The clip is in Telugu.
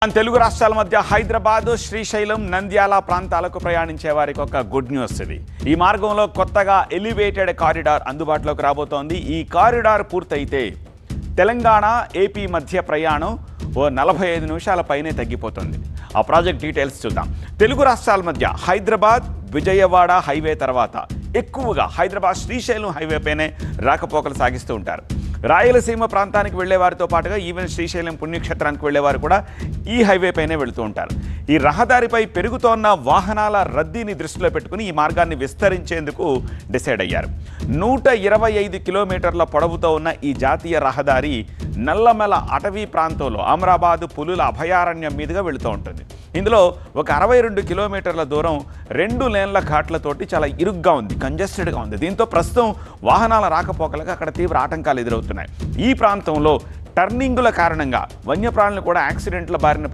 తెలుగు రాష్ట్రాల మధ్య హైదరాబాద్, శ్రీశైలం, నంద్యాల ప్రాంతాలకు ప్రయాణించే వారికి ఒక గుడ్ న్యూస్ ఇది. ఈ మార్గంలో కొత్తగా ఎలివేటెడ్ కారిడార్ అందుబాటులోకి రాబోతోంది. ఈ కారిడార్ పూర్తయితే తెలంగాణ, ఏపీ మధ్య ప్రయాణం ఓ 45 నిమిషాల పైనే తగ్గిపోతుంది. ఆ ప్రాజెక్ట్ డీటెయిల్స్ చూద్దాం. తెలుగు రాష్ట్రాల మధ్య హైదరాబాద్, విజయవాడ హైవే తర్వాత ఎక్కువగా హైదరాబాద్ శ్రీశైలం హైవే పైనే రాకపోకలు సాగిస్తూ ఉంటారు. రాయలసీమ ప్రాంతానికి వెళ్లే వారితో పాటుగా ఈవెన్ శ్రీశైలం పుణ్యక్షేత్రానికి వెళ్లేవారు కూడా ఈ హైవే పైనే వెళుతూ ఉంటారు. ఈ రహదారిపై పెరుగుతోన్న వాహనాల రద్దీని దృష్టిలో పెట్టుకుని ఈ మార్గాన్ని విస్తరించేందుకు డిసైడ్ అయ్యారు. 125 కిలోమీటర్ల పొడవుతో ఉన్న ఈ జాతీయ రహదారి నల్లమల అటవీ ప్రాంతంలో అమరాబాద్ పులుల అభయారణ్యం మీదుగా వెళుతూ ఉంటుంది. ఇందులో ఒక 62 కిలోమీటర్ల దూరం 2 లేన్ల ఘాట్లతోటి చాలా ఇరుగ్గా ఉంది, కంజెస్టెడ్గా ఉంది. దీంతో ప్రస్తుతం వాహనాల రాకపోకలకు అక్కడ తీవ్ర ఆటంకాలు ఎదురవుతున్నాయి. ఈ ప్రాంతంలో టర్నింగుల కారణంగా వన్యప్రాణులు కూడా యాక్సిడెంట్ల బారిన